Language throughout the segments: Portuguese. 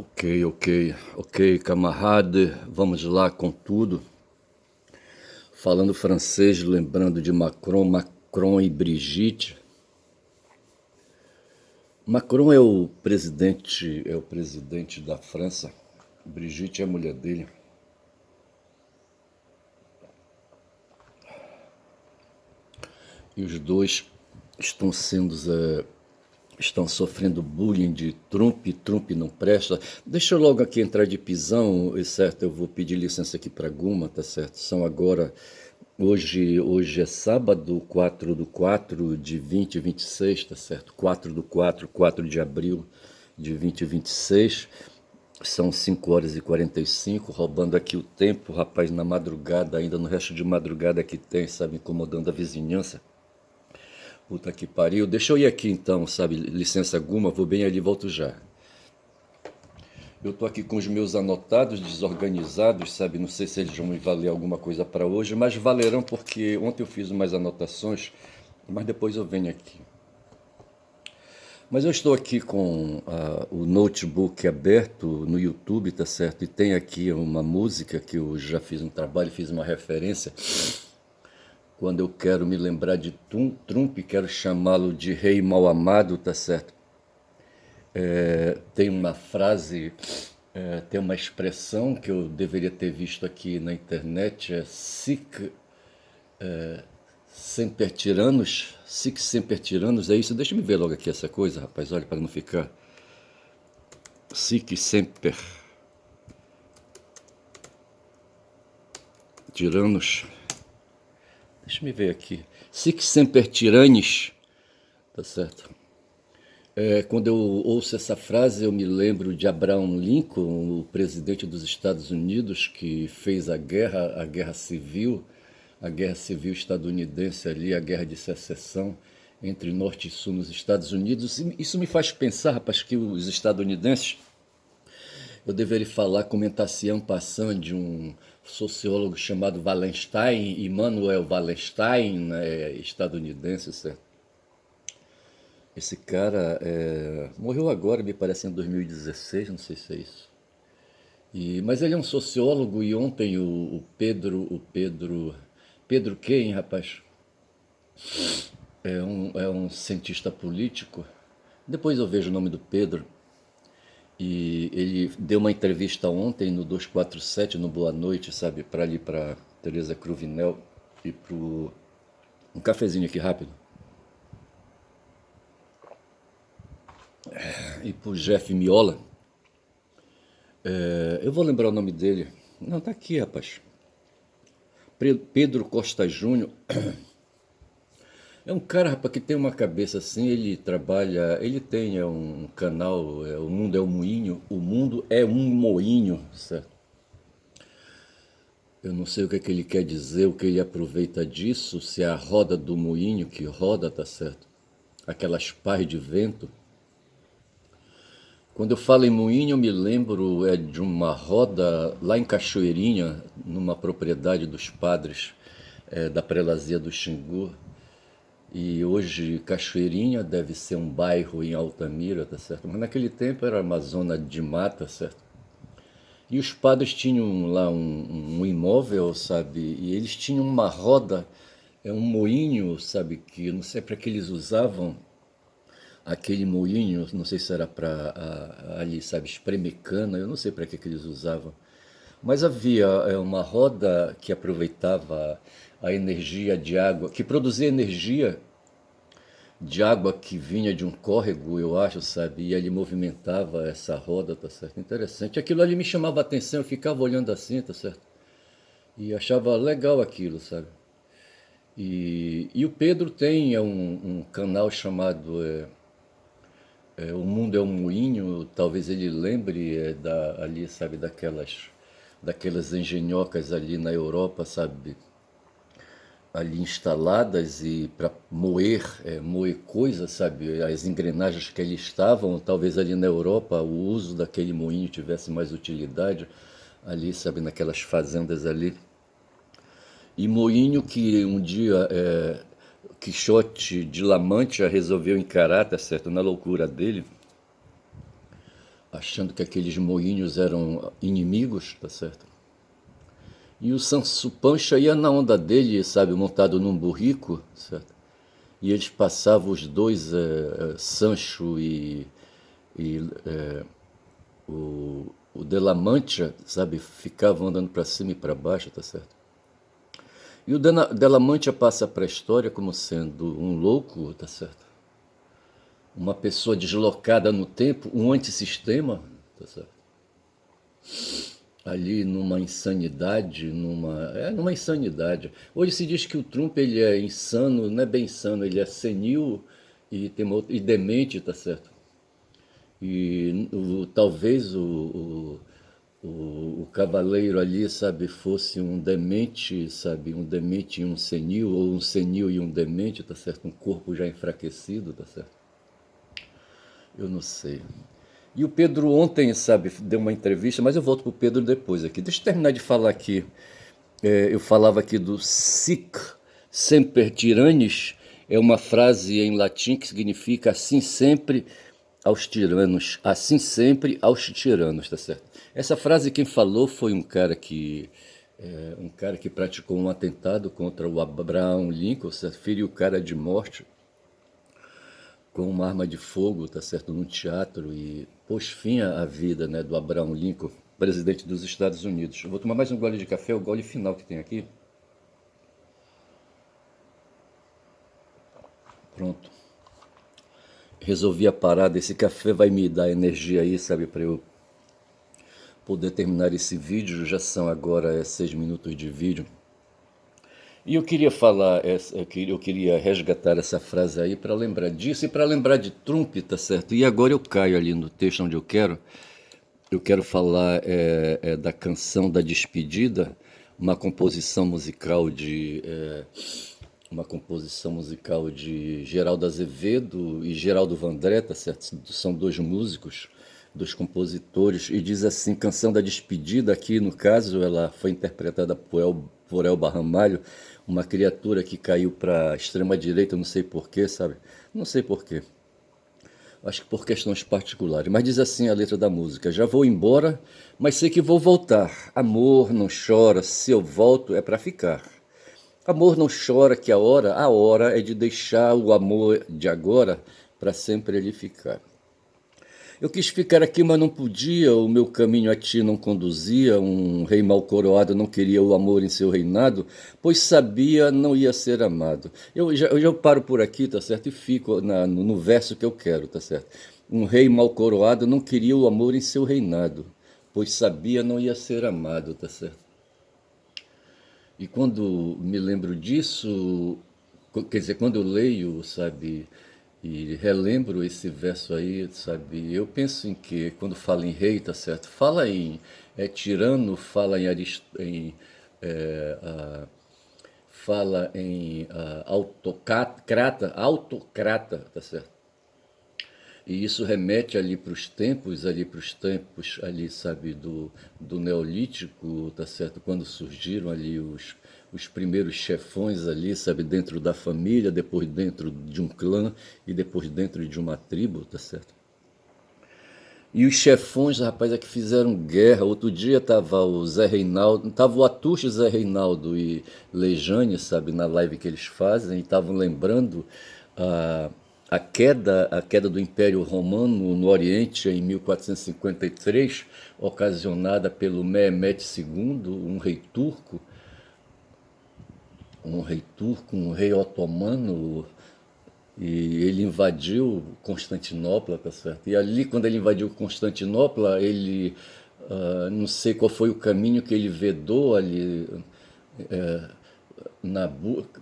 Ok, camarada, vamos lá com tudo. Falando francês, lembrando de Macron e Brigitte. Macron é o presidente da França. Brigitte é a mulher dele. E os dois estão estão sofrendo bullying de Trump não presta. Deixa eu logo aqui entrar de pisão, certo? Eu vou pedir licença aqui para Guma, tá certo? São agora, hoje é sábado, 4/4 de 2026, tá certo? 4/4, 4 de abril de 2026. São 5h45, roubando aqui o tempo, rapaz, na madrugada, ainda no resto de madrugada que tem, sabe, incomodando a vizinhança. Puta que pariu. Deixa eu ir aqui então, sabe? Licença Guma, vou bem ali, volto já. Eu tô aqui com os meus anotados desorganizados, sabe? Não sei se eles vão me valer alguma coisa para hoje, mas valerão porque ontem eu fiz umas anotações, mas depois eu venho aqui. Mas eu estou aqui com o notebook aberto no YouTube, tá certo? E tem aqui uma música que eu já fiz um trabalho, fiz uma referência. Quando eu quero me lembrar de Trump, quero chamá-lo de rei mal amado, tá certo? Tem uma frase, tem uma expressão que eu deveria ter visto aqui na internet, sic semper tyrannos, é isso? Deixa eu ver logo aqui essa coisa, rapaz, olha, para não ficar sic semper tyrannos, deixa eu ver aqui, sic semper tyrannis, tá certo? Quando eu ouço essa frase, eu me lembro de Abraham Lincoln, o presidente dos Estados Unidos, que fez a guerra civil estadunidense ali, a guerra de secessão entre norte e sul nos Estados Unidos. E isso me faz pensar, rapaz, que os estadunidenses, eu deveria falar, comentar-se en passant de um sociólogo chamado Wallenstein, Immanuel Wallenstein, né, estadunidense, certo? Esse cara morreu agora, me parece em 2016, não sei se é isso. Mas ele é um sociólogo e ontem Pedro quem, rapaz? É um cientista político. Depois eu vejo o nome do Pedro. E ele deu uma entrevista ontem no 247, no Boa Noite, sabe? Para ali, para Tereza Cruvinel e pro... Um cafezinho aqui rápido. E pro Jeff Miola. Eu vou lembrar o nome dele. Não, tá aqui, rapaz. Pedro Costa Júnior. É um cara, rapaz, que tem uma cabeça assim, ele trabalha, ele tem um canal, O Mundo é um Moinho, O Mundo é um Moinho, certo? Eu não sei o que é que ele quer dizer, o que ele aproveita disso, se é a roda do moinho que roda, tá certo? Aquelas pás de vento. Quando eu falo em moinho, eu me lembro de uma roda lá em Cachoeirinha, numa propriedade dos padres da prelazia do Xingu. E hoje Cachoeirinha deve ser um bairro em Altamira, tá certo? Mas naquele tempo era uma zona de mata, certo? E os padres tinham lá um imóvel, sabe? E eles tinham uma roda, um moinho, sabe? Que eu não sei para que eles usavam aquele moinho, não sei se era para ali, sabe, espremer cana, eu não sei para que eles usavam. Mas havia uma roda que aproveitava a energia de água, que produzia energia de água que vinha de um córrego, eu acho, sabe? E ele movimentava essa roda, tá certo? Interessante. Aquilo ali me chamava a atenção, eu ficava olhando assim, tá certo? E achava legal aquilo, sabe? E o Pedro tem um canal chamado O Mundo é um Moinho, talvez ele lembre ali, sabe, daquelas engenhocas ali na Europa, sabe? Ali instaladas e para moer coisas, sabe? As engrenagens que ali estavam, talvez ali na Europa o uso daquele moinho tivesse mais utilidade ali, sabe? Naquelas fazendas ali. E moinho que um dia Quixote de La Mancha resolveu encarar, tá certo? Na loucura dele, achando que aqueles moinhos eram inimigos, tá certo? E o Sancho Pança ia na onda dele, sabe, montado num burrico, certo? E eles passavam os dois, Sancho e o De La Mancha, sabe, ficavam andando para cima e para baixo, tá certo? E o De La Mancha passa para a história como sendo um louco, tá certo? Uma pessoa deslocada no tempo, um antissistema, tá certo? Ali numa insanidade, numa insanidade. Hoje se diz que o Trump ele é insano, não é bem insano, ele é senil e demente, tá certo? E talvez o cavaleiro ali, sabe, fosse um demente, sabe, um demente e um senil, ou um senil e um demente, tá certo? Um corpo já enfraquecido, tá certo? Eu não sei. E o Pedro ontem, sabe, deu uma entrevista, mas eu volto pro Pedro depois aqui. Deixa eu terminar de falar aqui. Eu falava aqui do sic semper tyrannis, é uma frase em latim que significa assim sempre aos tiranos, assim sempre aos tiranos, tá certo? Essa frase quem falou foi um cara que praticou um atentado contra o Abraham Lincoln, certo? Feriu o cara de morte com uma arma de fogo, tá certo, num teatro e pôs fim à vida, né, do Abraham Lincoln, presidente dos Estados Unidos. Eu vou tomar mais um gole de café, o gole final que tem aqui. Pronto. Resolvi a parada, esse café vai me dar energia aí, sabe, para eu poder terminar esse vídeo. Já são agora 6 minutos de vídeo. E eu queria falar, eu queria resgatar essa frase aí para lembrar disso e para lembrar de Trump, tá certo? E agora eu caio ali no texto onde eu quero. Eu quero falar da canção da despedida, uma composição musical de Geraldo Azevedo e Geraldo Vandré, tá certo? São dois músicos, dois compositores, e diz assim, canção da despedida, aqui no caso ela foi interpretada por Elba Ramalho, uma criatura que caiu para a extrema direita, não sei porquê, sabe? Não sei porquê. Acho que por questões particulares. Mas diz assim a letra da música: já vou embora, mas sei que vou voltar. Amor não chora, se eu volto é para ficar. Amor não chora, que a hora é de deixar o amor de agora para sempre ele ficar. Eu quis ficar aqui, mas não podia, o meu caminho a ti não conduzia, um rei mal coroado não queria o amor em seu reinado, pois sabia não ia ser amado. Eu paro por aqui, tá certo? E fico no verso que eu quero, tá certo? Um rei mal coroado não queria o amor em seu reinado, pois sabia não ia ser amado, tá certo? E quando me lembro disso, quer dizer, quando eu leio, sabe, e relembro esse verso aí, sabe, eu penso em que, quando fala em rei, tá certo? Fala em tirano, fala fala em autocrata, tá certo? E isso remete ali para os tempos ali, sabe, do Neolítico, tá certo? Quando surgiram ali os primeiros chefões ali, sabe, dentro da família, depois dentro de um clã e depois dentro de uma tribo, tá certo? E os chefões, rapaz, é que fizeram guerra. Outro dia tava o Zé Reinaldo, tava o Atucho Zé Reinaldo e Lejane, sabe, na live que eles fazem, e estavam lembrando a, a queda do Império Romano no Oriente em 1453, ocasionada pelo Mehmed II, um rei otomano, e ele invadiu Constantinopla, tá certo? E ali, quando ele invadiu Constantinopla, não sei qual foi o caminho que ele vedou ali,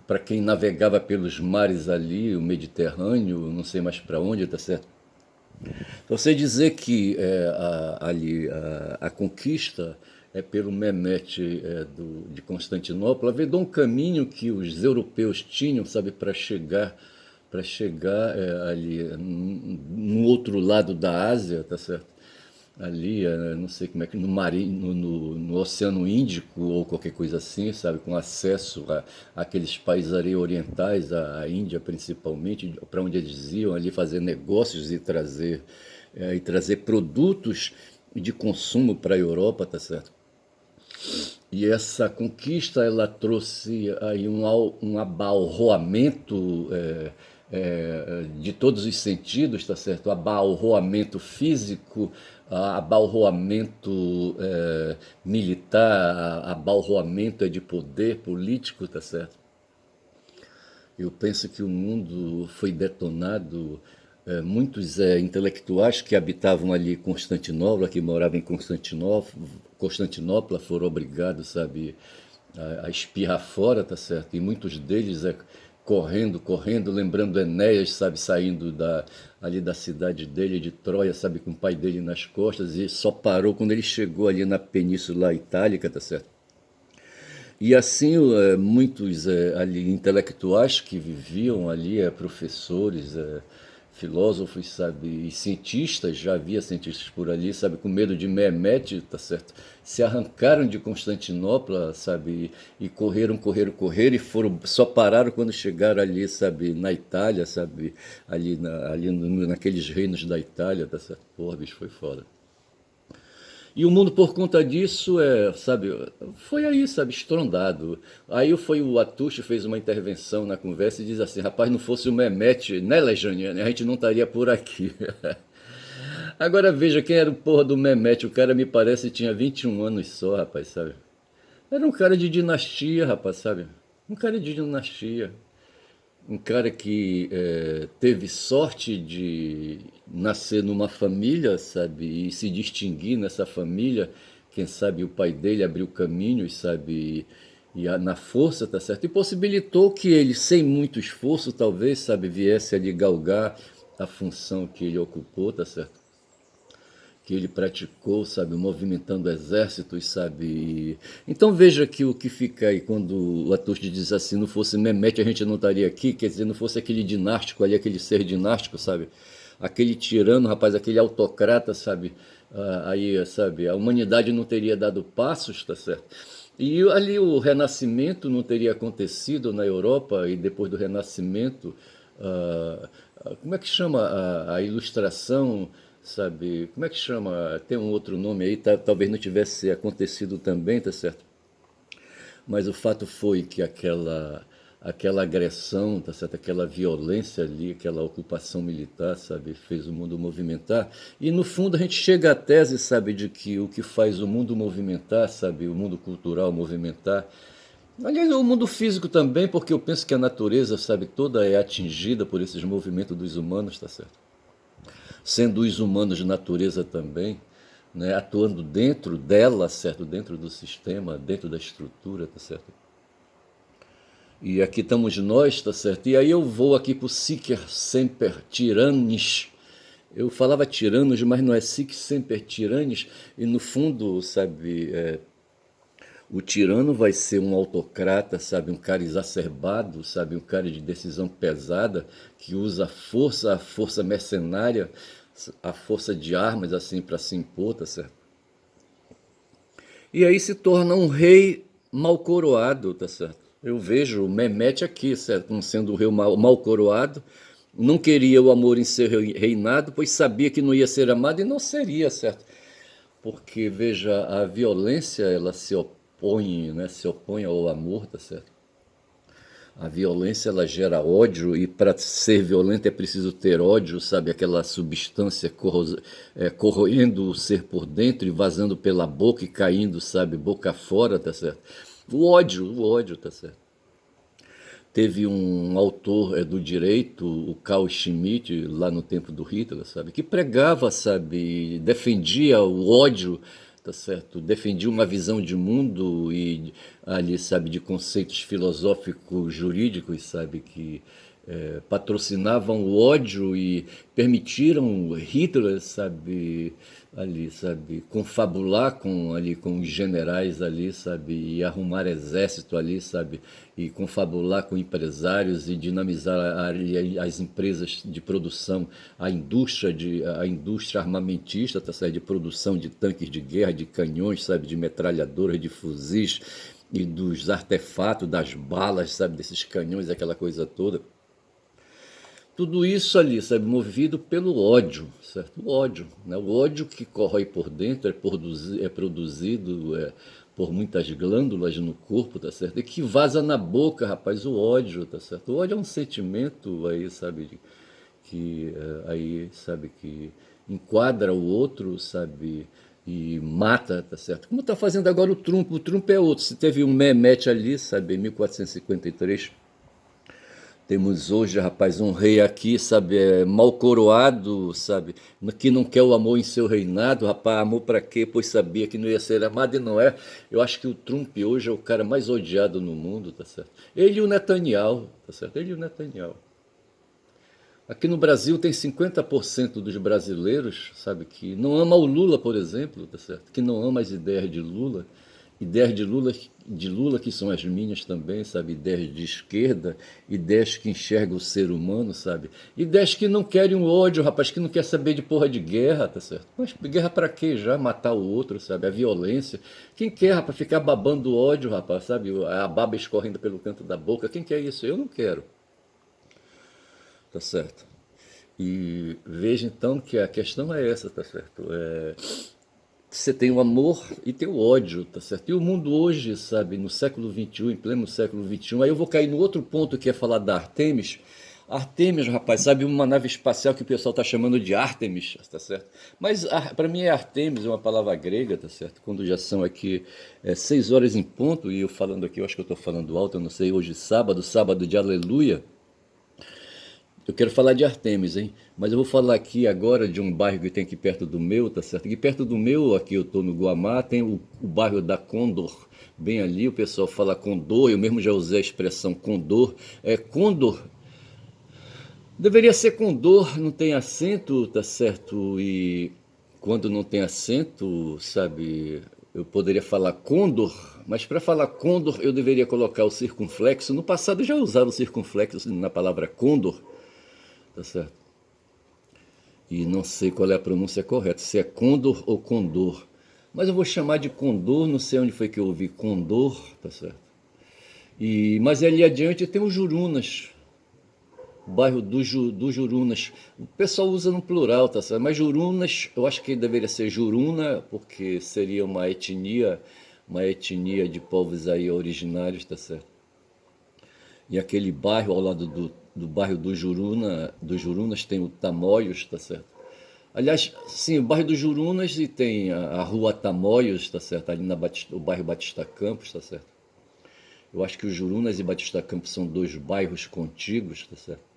para quem navegava pelos mares ali, o Mediterrâneo, não sei mais para onde, tá certo? Então, você dizer que a conquista é pelo Mehmet de Constantinopla, vedou um caminho que os europeus tinham, sabe, para chegar ali no outro lado da Ásia, tá certo? Ali, não sei como é que, no Oceano Índico ou qualquer coisa assim, sabe? Com acesso àqueles países orientais, à Índia principalmente, para onde eles iam ali fazer negócios e trazer e trazer produtos de consumo para a Europa, tá certo? E essa conquista ela trouxe aí um abalroamento de todos os sentidos, tá certo? Abalroamento físico, abalroamento militar, abalroamento de poder político, tá certo? Eu penso que o mundo foi detonado. Muitos intelectuais que habitavam ali Constantinopla, que moravam em Constantinopla, foram obrigados, sabe, a espirrar fora, tá certo? E muitos deles correndo, lembrando Enéas, sabe, saindo ali da cidade dele, de Troia, sabe, com o pai dele nas costas, e só parou quando ele chegou ali na Península Itálica, tá certo? E assim, muitos ali intelectuais que viviam ali, professores, filósofos, sabe, e cientistas, já havia cientistas por ali, sabe, com medo de Mehmet, tá certo? Se arrancaram de Constantinopla, sabe, e correram, e só pararam quando chegaram ali, sabe, na Itália, sabe, naqueles reinos da Itália, tá certo? Porra, bicho, foi foda. E o mundo, por conta disso, sabe, foi aí, sabe, estrondado. Aí foi o Atucho fez uma intervenção na conversa e diz assim, rapaz, não fosse o Mehmet, né, Lejane, a gente não estaria por aqui. Agora veja quem era o porra do Mehmet, o cara me parece tinha 21 anos só, rapaz, sabe? Era um cara de dinastia, rapaz, sabe? Um cara de dinastia. Um cara que teve sorte de nascer numa família, sabe, e se distinguir nessa família. Quem sabe o pai dele abriu caminhos, sabe, na força, tá certo? E possibilitou que ele, sem muito esforço, talvez, sabe, viesse ali galgar a função que ele ocupou, tá certo? Que ele praticou, sabe, movimentando exércitos, sabe. Então veja que o que fica aí quando o Atush diz assim, não fosse Mehmet a gente não estaria aqui, quer dizer, não fosse aquele dinástico ali, aquele ser dinástico, sabe, aquele tirano, rapaz, aquele autocrata, sabe, aí, sabe, a humanidade não teria dado passos, tá certo? E ali o Renascimento não teria acontecido na Europa, e depois do Renascimento, como é que chama a ilustração, sabe? Como é que chama? Tem um outro nome aí, talvez não tivesse acontecido também, tá certo? Mas o fato foi que aquela agressão, tá certo? Aquela violência ali, aquela ocupação militar, sabe, fez o mundo movimentar. E no fundo a gente chega à tese, sabe, de que o que faz o mundo movimentar, sabe, o mundo cultural movimentar, aliás, o mundo físico também, porque eu penso que a natureza, sabe, toda é atingida por esses movimentos dos humanos, tá certo? Sendo os humanos de natureza também, né, atuando dentro dela, certo, dentro do sistema, dentro da estrutura, tá certo? E aqui estamos nós, tá certo? E aí eu vou aqui para o Sic Semper Tyrannis. Eu falava tiranos, mas não é Sic Semper Tyrannis, e no fundo, sabe, o tirano vai ser um autocrata, sabe, um cara exacerbado, sabe, um cara de decisão pesada, que usa a força mercenária, a força de armas, assim, para se impor, tá certo? E aí se torna um rei mal coroado, tá certo? Eu vejo o Mehmet aqui, certo? Como sendo um rei mal coroado, não queria o amor em ser reinado, pois sabia que não ia ser amado e não seria, certo? Porque, veja, a violência, ela se opõe, né? Se opõe ao amor, tá certo? A violência, ela gera ódio, e para ser violento é preciso ter ódio, sabe? Aquela substância corroendo o ser por dentro e vazando pela boca e caindo, sabe? Boca fora, tá certo? O ódio, tá certo? Teve um autor do direito, o Carl Schmitt, lá no tempo do Hitler, sabe, que pregava, sabe, defendia o ódio, tá certo? Defendia uma visão de mundo e ali, sabe, de conceitos filosóficos jurídicos, sabe, que patrocinavam o ódio e permitiram Hitler, sabe, ali, sabe, confabular com os generais ali, sabe, e arrumar exército ali, sabe, e confabular com empresários e dinamizar ali as empresas de produção, a indústria armamentista, tá certo, de produção de tanques de guerra, de canhões, sabe, de metralhadoras, de fuzis e dos artefatos, das balas, sabe, desses canhões, aquela coisa toda. Tudo isso ali, sabe, movido pelo ódio, certo? O ódio, né? O ódio que corrói por dentro, é produzido por muitas glândulas no corpo, tá certo? E que vaza na boca, rapaz, o ódio, tá certo? O ódio é um sentimento aí, sabe, que aí, sabe, que enquadra o outro, sabe, e mata, tá certo? Como tá fazendo agora o Trump é outro. Se teve um Mehmet ali, sabe, em 1453, temos hoje, rapaz, um rei aqui, sabe, mal coroado, sabe, que não quer o amor em seu reinado, rapaz, amor pra quê? Pois sabia que não ia ser amado e não é. Eu acho que o Trump hoje é o cara mais odiado no mundo, tá certo? Ele e o Netanyahu, tá certo? Ele e o Netanyahu. Aqui no Brasil tem 50% dos brasileiros, sabe, que não ama o Lula, por exemplo, tá certo? Que não ama as ideias de Lula que são as minhas também, sabe? Ideias de esquerda, ideias que enxergam o ser humano, sabe? Ideias que não querem o ódio, rapaz, que não quer saber de porra de guerra, tá certo? Mas guerra pra quê já? Matar o outro, sabe? A violência. Quem quer, rapaz, ficar babando ódio, rapaz, sabe? A baba escorrendo pelo canto da boca. Quem quer isso? Eu não quero. Tá certo? E veja então que a questão é essa, tá certo? Você tem o amor e tem o ódio, tá certo? E o mundo hoje, sabe, no século XXI, em pleno século XXI, aí eu vou cair no outro ponto que é falar da Artemis. Artemis, rapaz, sabe, uma nave espacial que o pessoal tá chamando de Artemis, tá certo? Mas para mim é Artemis, é uma palavra grega, tá certo? Quando já são aqui 6 horas em ponto, e eu falando aqui, eu acho que eu tô falando alto, eu não sei, hoje sábado, sábado de aleluia. Eu quero falar de Artemis, hein? Mas eu vou falar aqui agora de um bairro que tem aqui perto do meu, tá certo? Aqui perto do meu, aqui eu tô no Guamá, tem o bairro da Condor. Bem ali, o pessoal fala Condor, eu mesmo já usei a expressão Condor. Condor, deveria ser Condor, não tem acento, tá certo? E quando não tem acento, sabe, eu poderia falar Condor, mas para falar Condor eu deveria colocar o circunflexo. No passado já usaram o circunflexo na palavra Condor, tá certo? E não sei qual é a pronúncia correta, se é Condor ou Condor. Mas eu vou chamar de Condor, não sei onde foi que eu ouvi Condor, tá certo? Mas ali adiante tem o Jurunas, o bairro do Jurunas. O pessoal usa no plural, tá certo? Mas Jurunas, eu acho que deveria ser Juruna, porque seria uma etnia de povos aí originários, tá certo? E aquele bairro ao lado do bairro do Jurunas tem o Tamoios, tá certo? Aliás, sim, o bairro do Jurunas e tem a rua Tamoios, tá certo? Ali o bairro Batista Campos, tá certo? Eu acho que o Jurunas e Batista Campos são dois bairros contíguos, tá certo?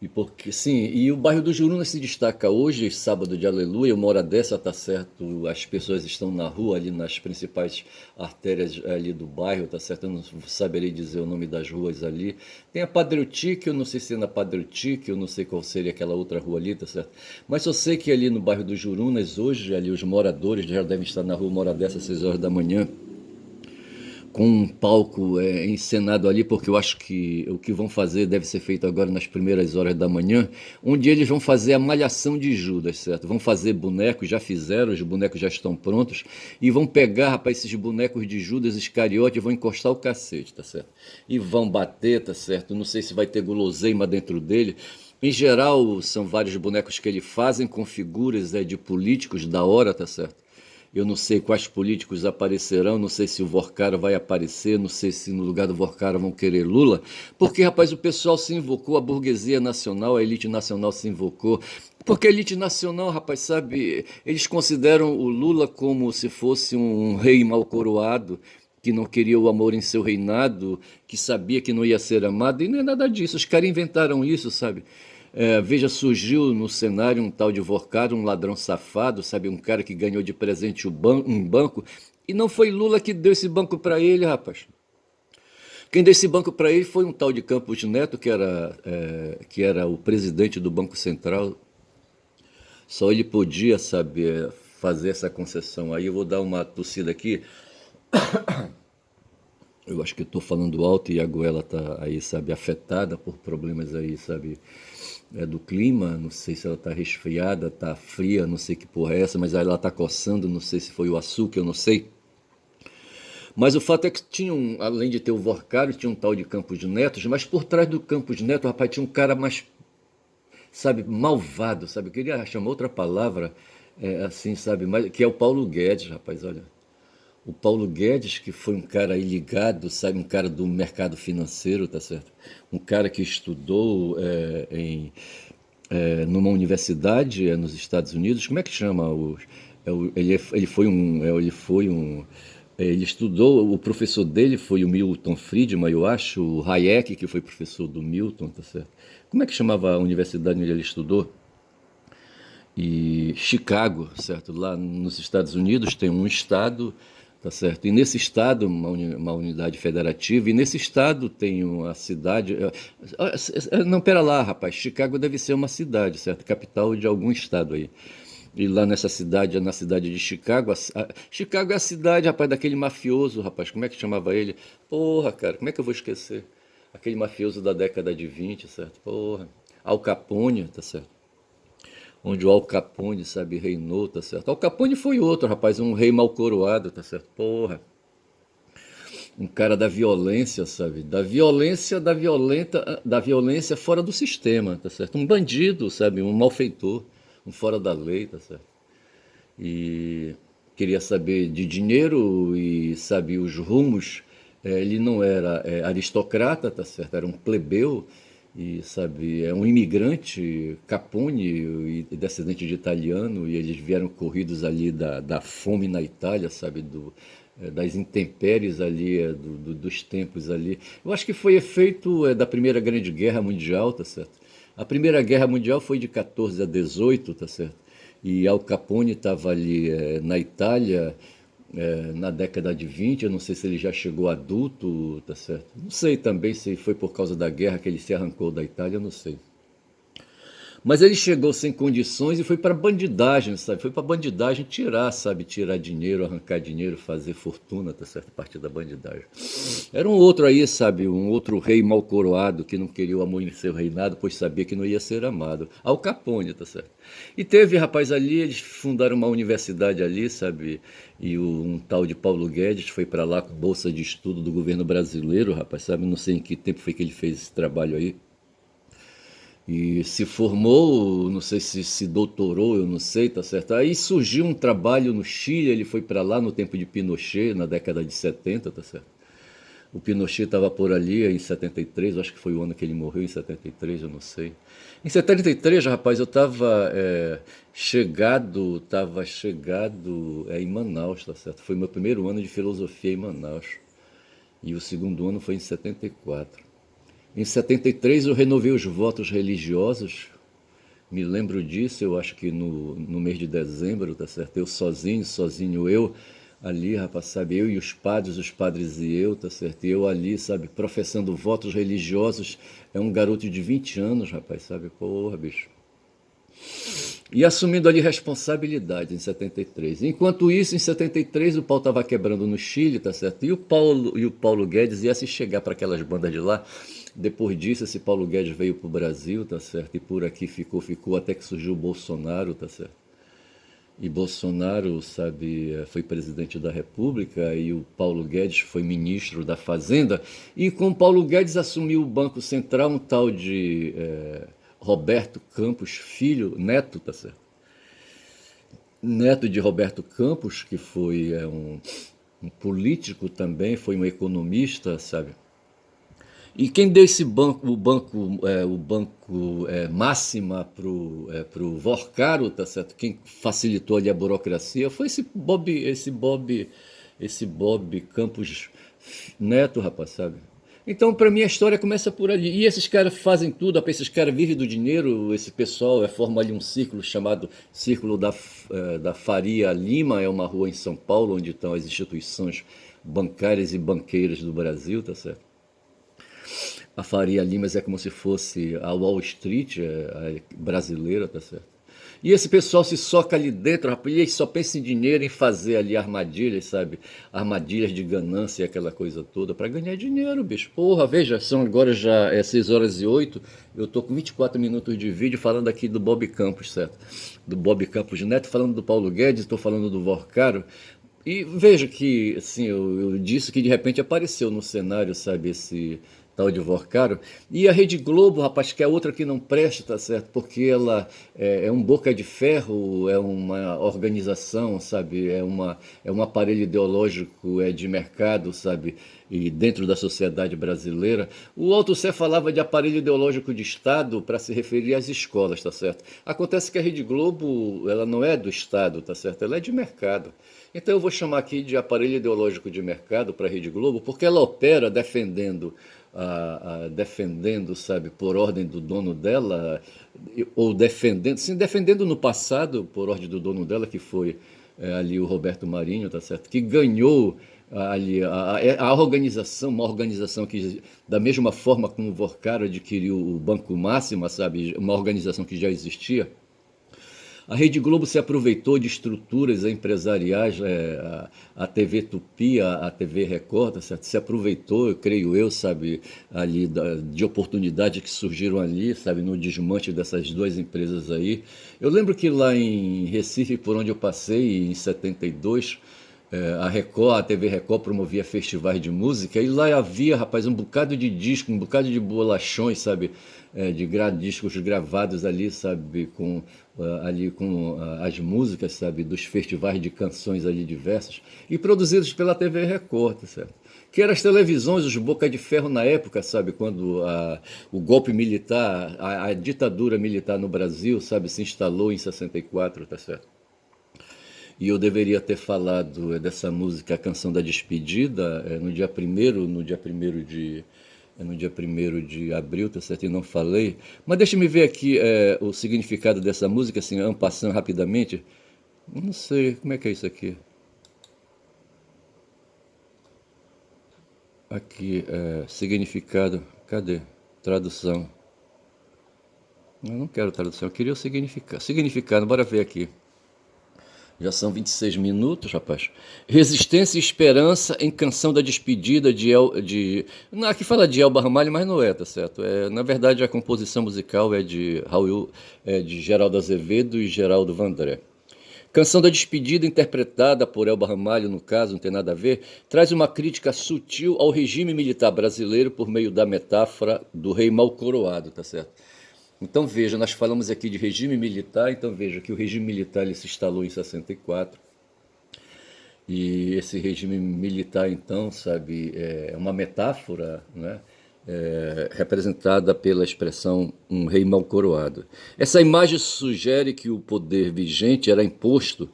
E porque, sim, e o bairro do Juruna se destaca hoje, sábado de aleluia, uma hora dessa, tá certo, as pessoas estão na rua, ali nas principais artérias ali do bairro, tá certo, eu não saberei dizer o nome das ruas ali. Tem a Padre Eutique, eu não sei se é na Padre Eutique, eu não sei qual seria aquela outra rua ali, tá certo. Mas eu sei que ali no bairro do Jurunas, hoje, ali os moradores já devem estar na rua uma hora dessa, 6 horas da manhã, com um palco encenado ali, porque eu acho que o que vão fazer deve ser feito agora nas primeiras horas da manhã, onde eles vão fazer a malhação de Judas, certo? Vão fazer bonecos, já fizeram, os bonecos já estão prontos, e vão pegar, rapaz, esses bonecos de Judas Iscariote e vão encostar o cacete, tá certo? E vão bater, tá certo? Não sei se vai ter guloseima dentro dele. Em geral, são vários bonecos que ele fazem com figuras de políticos da hora, tá certo? Eu não sei quais políticos aparecerão, não sei se o Vorcara vai aparecer, não sei se no lugar do Vorcara vão querer Lula, porque, rapaz, o pessoal se invocou, a burguesia nacional, a elite nacional se invocou, porque a elite nacional, rapaz, sabe, eles consideram o Lula como se fosse um rei mal coroado, que não queria o amor em seu reinado, que sabia que não ia ser amado, e não é nada disso, os caras inventaram isso, sabe? Veja, surgiu no cenário um tal de Vorcado, um ladrão safado, sabe? Um cara que ganhou de presente um banco. E não foi Lula que deu esse banco para ele, rapaz. Quem deu esse banco para ele foi um tal de Campos Neto, que era o presidente do Banco Central. Só ele podia, sabe, fazer essa concessão. Aí eu vou dar uma tossida aqui. Eu acho que eu estou falando alto e a goela está aí, sabe, afetada por problemas aí, sabe, do clima. Não sei se ela está resfriada, está fria, não sei que porra é essa, mas ela está coçando, não sei se foi o açúcar, eu não sei. Mas o fato é que tinha além de ter o Vorcário, tinha um tal de Campos Netos, mas por trás do Campos Neto, rapaz, tinha um cara mais, sabe, malvado, sabe? Eu queria chamar outra palavra, assim, sabe, mas, que é o Paulo Guedes, rapaz, olha. O Paulo Guedes, que foi um cara aí ligado, sabe, um cara do mercado financeiro, tá certo? Um cara que estudou numa universidade nos Estados Unidos. Como é que chama? Ele estudou, o professor dele foi o Milton Friedman, eu acho, o Hayek, que foi professor do Milton, tá certo? Como é que chamava a universidade onde ele estudou? E Chicago, certo? Lá nos Estados Unidos tem um estado, tá certo? E nesse estado, uma unidade federativa, e nesse estado tem uma cidade. Não, pera lá, rapaz. Chicago deve ser uma cidade, certo? Capital de algum estado aí. E lá nessa cidade, na cidade de Chicago, Chicago é a cidade, rapaz, daquele mafioso, rapaz. Como é que chamava ele? Porra, cara, como é que eu vou esquecer? Aquele mafioso da década de 20, certo? Porra. Al Capone, tá certo? Onde o Al Capone, sabe, reinou, tá certo? Al Capone foi outro, rapaz, um rei mal coroado, tá certo? Porra, um cara da violência, sabe? Da violência fora do sistema, tá certo? Um bandido, sabe? Um malfeitor, um fora da lei, tá certo? E queria saber de dinheiro e, sabe, os rumos. Ele não era aristocrata, tá certo? Era um plebeu e, sabe, é um imigrante, Capone, e descendente de italiano, e eles vieram corridos ali da fome na Itália, sabe, das intempéries ali, dos tempos ali. Eu acho que foi efeito da Primeira Grande Guerra Mundial, tá certo? A Primeira Guerra Mundial foi de 14 a 18, tá certo? E Al Capone estava ali na Itália na década de 20, eu não sei se ele já chegou adulto, tá certo? Não sei também se foi por causa da guerra que ele se arrancou da Itália, eu não sei. Mas ele chegou sem condições e foi para bandidagem, sabe? Foi para bandidagem tirar, sabe? Tirar dinheiro, arrancar dinheiro, fazer fortuna, tá certo? A partir da bandidagem. Era um outro aí, sabe? Um outro rei mal coroado que não queria o amor em seu reinado, pois sabia que não ia ser amado. Al Capone, tá certo? E teve, rapaz, ali, eles fundaram uma universidade ali, sabe? E um tal de Paulo Guedes foi para lá com bolsa de estudo do governo brasileiro, rapaz, sabe? Não sei em que tempo foi que ele fez esse trabalho aí. E se formou, não sei se doutorou, eu não sei, tá certo? Aí surgiu um trabalho no Chile, ele foi para lá no tempo de Pinochet, na década de 70, tá certo? O Pinochet estava por ali em 73, acho que foi o ano que ele morreu, em 73, eu não sei. Em 73, rapaz, eu estava chegado em Manaus, tá certo? Foi meu primeiro ano de filosofia em Manaus. E o segundo ano foi em 74. Em 73 eu renovei os votos religiosos, me lembro disso, eu acho que no mês de dezembro, tá certo? Eu sozinho eu, ali, rapaz, sabe? Eu e os padres e eu, tá certo? E eu ali, sabe, professando votos religiosos, é um garoto de 20 anos, rapaz, sabe? Porra, bicho. E assumindo ali responsabilidade em 73. Enquanto isso, em 73, o pau estava quebrando no Chile, tá certo? E o Paulo Guedes ia se chegar para aquelas bandas de lá. Depois disso, esse Paulo Guedes veio para o Brasil, tá certo? E por aqui ficou, até que surgiu o Bolsonaro, tá certo? E Bolsonaro, sabe, foi presidente da República e o Paulo Guedes foi ministro da Fazenda. E com o Paulo Guedes assumiu o Banco Central um tal de Roberto Campos Filho, neto, tá certo? Neto de Roberto Campos, que foi um político também, foi um economista, sabe? E quem deu esse banco, o banco máxima pro Vorcaro, tá certo? Quem facilitou ali a burocracia foi esse Bob Campos Neto, rapaz, sabe? Então, para mim, a história começa por ali. E esses caras fazem tudo, rapaz, esses caras vivem do dinheiro, esse pessoal forma ali um círculo chamado Círculo da Faria Lima, é uma rua em São Paulo, onde estão as instituições bancárias e banqueiras do Brasil, tá certo? A Faria Limas é como se fosse a Wall Street brasileira, tá certo? E esse pessoal se soca ali dentro, rapaz, e eles só pensam em dinheiro, em fazer ali armadilhas, sabe? Armadilhas de ganância e aquela coisa toda, para ganhar dinheiro, bicho. Porra, veja, são agora já 6 horas e 8, eu tô com 24 minutos de vídeo falando aqui do Bob Campos, certo? Do Bob Campos Neto, falando do Paulo Guedes, estou falando do Vorcaro. E veja que, assim, eu disse que de repente apareceu no cenário, sabe, esse tal de Vorcaro. E a Rede Globo, rapaz, que é outra que não presta, tá certo? Porque ela é um boca de ferro, é uma organização, sabe? É um aparelho ideológico, é de mercado, sabe? E dentro da sociedade brasileira. O Althusser falava de aparelho ideológico de Estado para se referir às escolas, tá certo? Acontece que a Rede Globo, ela não é do Estado, tá certo? Ela é de mercado. Então eu vou chamar aqui de aparelho ideológico de mercado para a Rede Globo, porque ela opera defendendo, defendendo, sabe, por ordem do dono dela, ou defendendo, sim, defendendo no passado por ordem do dono dela, que foi ali o Roberto Marinho, tá certo? Que ganhou ali a organização, uma organização que, da mesma forma como o Vorcaro adquiriu o Banco Máxima, sabe, uma organização que já existia. A Rede Globo se aproveitou de estruturas empresariais, a TV Tupi, a TV Record, tá certo? Se aproveitou, eu creio eu, sabe, ali de oportunidades que surgiram ali, sabe, no desmanche dessas duas empresas aí. Eu lembro que lá em Recife, por onde eu passei, em 72, a Record, a TV Record promovia festivais de música e lá havia, rapaz, um bocado de disco, um bocado de bolachões, sabe, discos gravados ali, sabe, com ali com as músicas, sabe, dos festivais de canções ali diversas e produzidos pela TV Record, tá certo? Que eram as televisões, os boca de ferro na época, sabe, quando o golpe militar, a ditadura militar no Brasil, sabe, se instalou em 64, tá certo? E eu deveria ter falado dessa música, a Canção da Despedida, no dia primeiro, no dia primeiro de abril, tá certo? E não falei. Mas deixa me ver aqui o significado dessa música, assim, en passant rapidamente. Não sei, como é que é isso aqui? Aqui, significado. Cadê? Tradução. Eu não quero tradução, eu queria o significado. Significado, bora ver aqui. Já são 26 minutos, rapaz. Resistência e Esperança em Canção da Despedida Não, aqui fala de Elba Ramalho, mas não é, tá certo? Na verdade, a composição musical é de Raul, de Geraldo Azevedo e Geraldo Vandré. Canção da Despedida, interpretada por Elba Ramalho, no caso, não tem nada a ver, traz uma crítica sutil ao regime militar brasileiro por meio da metáfora do rei mal coroado, tá certo? Então veja, nós falamos aqui de regime militar, então veja que o regime militar ele se instalou em 64 e esse regime militar então, sabe, é uma metáfora, né? Representada pela expressão um rei mal coroado. Essa imagem sugere que o poder vigente era imposto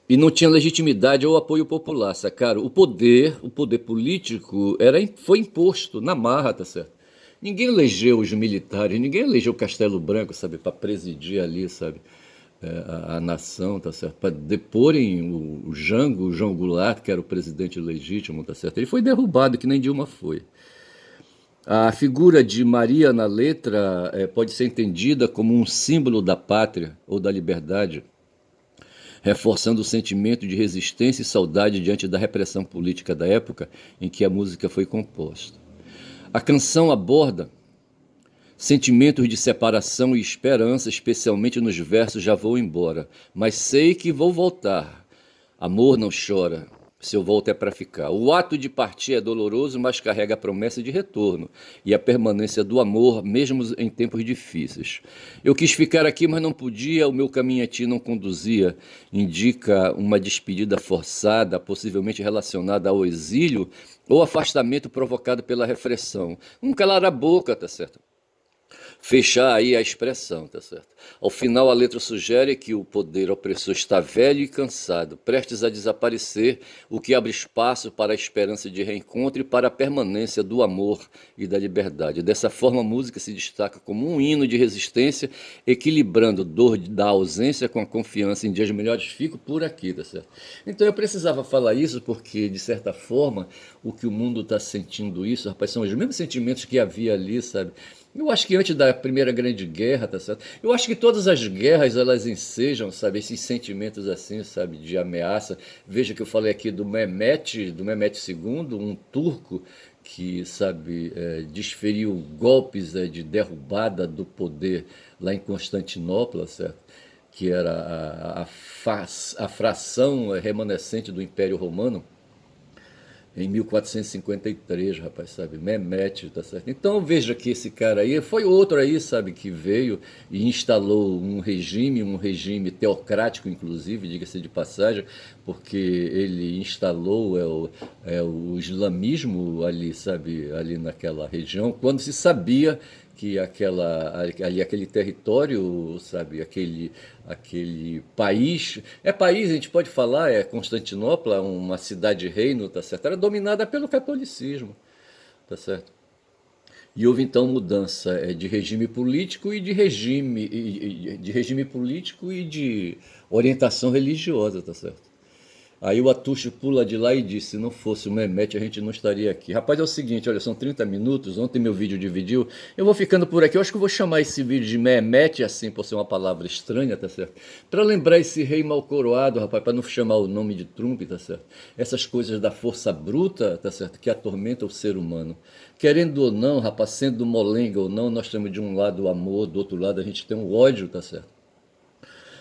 e não tinha legitimidade ou apoio popular, sacaram? O poder político foi imposto na marra, tá certo? Ninguém elegeu os militares, ninguém elegeu o Castelo Branco, sabe, para presidir ali, sabe, a nação, tá certo? Para deporem o Jango, o João Goulart, que era o presidente legítimo, tá certo? Ele foi derrubado, que nem Dilma foi. A figura de Maria na letra pode ser entendida como um símbolo da pátria ou da liberdade, reforçando o sentimento de resistência e saudade diante da repressão política da época em que a música foi composta. A canção aborda sentimentos de separação e esperança, especialmente nos versos Já vou embora, mas sei que vou voltar. Amor não chora, se eu volto é para ficar. O ato de partir é doloroso, mas carrega a promessa de retorno e a permanência do amor, mesmo em tempos difíceis. Eu quis ficar aqui, mas não podia, o meu caminho a ti não conduzia. Indica uma despedida forçada, possivelmente relacionada ao exílio ou afastamento provocado pela repressão. Um calar a boca, tá certo? Fechar aí a expressão, tá certo? Ao final, a letra sugere que o poder opressor está velho e cansado, prestes a desaparecer, o que abre espaço para a esperança de reencontro e para a permanência do amor e da liberdade. Dessa forma, a música se destaca como um hino de resistência, equilibrando dor da ausência com a confiança em dias melhores. Fico por aqui, tá certo? Então eu precisava falar isso porque, de certa forma, o que o mundo está sentindo isso, rapaz, são os mesmos sentimentos que havia ali, sabe? Eu acho que antes da Primeira Grande Guerra, tá certo? Eu acho que todas as guerras, elas ensejam, sabe, esses sentimentos assim, sabe, de ameaça. Veja que eu falei aqui do Mehmet II, um turco que, sabe, desferiu golpes de derrubada do poder lá em Constantinopla, certo? que era a fração remanescente do Império Romano, em 1453, rapaz, sabe? Mehmet, tá certo? Então veja que esse cara aí foi outro aí, sabe, que veio e instalou um regime teocrático, inclusive, diga-se de passagem, porque ele instalou o islamismo ali, sabe, ali naquela região, quando se sabia que aquele território, sabe, aquele país, país, a gente pode falar, Constantinopla, uma cidade-reino, tá certo? Era dominada pelo catolicismo, tá certo? E houve então mudança de regime político e de regime político e de orientação religiosa, tá certo? Aí o Atucho pula de lá e diz, se não fosse o Mehmet, a gente não estaria aqui. Rapaz, é o seguinte, olha, são 30 minutos, ontem meu vídeo dividiu, eu vou ficando por aqui, eu acho que eu vou chamar esse vídeo de Mehmet, assim, por ser uma palavra estranha, tá certo? Para lembrar esse rei mal coroado, rapaz, para não chamar o nome de Trump, tá certo? Essas coisas da força bruta, tá certo? Que atormenta o ser humano. Querendo ou não, rapaz, sendo molenga ou não, nós temos de um lado o amor, do outro lado a gente tem o ódio, tá certo?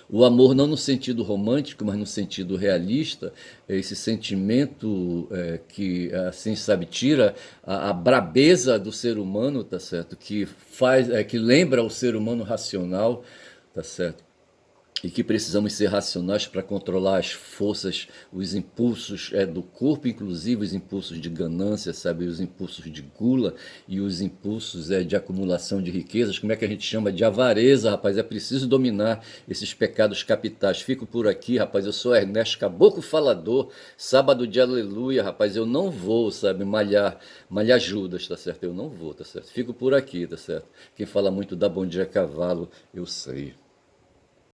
O amor não no sentido romântico, mas no sentido realista, é esse sentimento que, assim, sabe, tira a brabeza do ser humano, tá certo? Que faz, que lembra o ser humano racional, tá certo? E que precisamos ser racionais para controlar as forças, os impulsos do corpo, inclusive os impulsos de ganância, sabe, os impulsos de gula e os impulsos de acumulação de riquezas, como é que a gente chama de avareza, rapaz, é preciso dominar esses pecados capitais. Fico por aqui, rapaz, eu sou Ernesto Caboclo Falador, sábado de aleluia, rapaz, eu não vou, sabe, malhar Judas, tá certo, eu não vou, tá certo, fico por aqui, tá certo, quem fala muito da Bom Dia Cavalo, eu sei.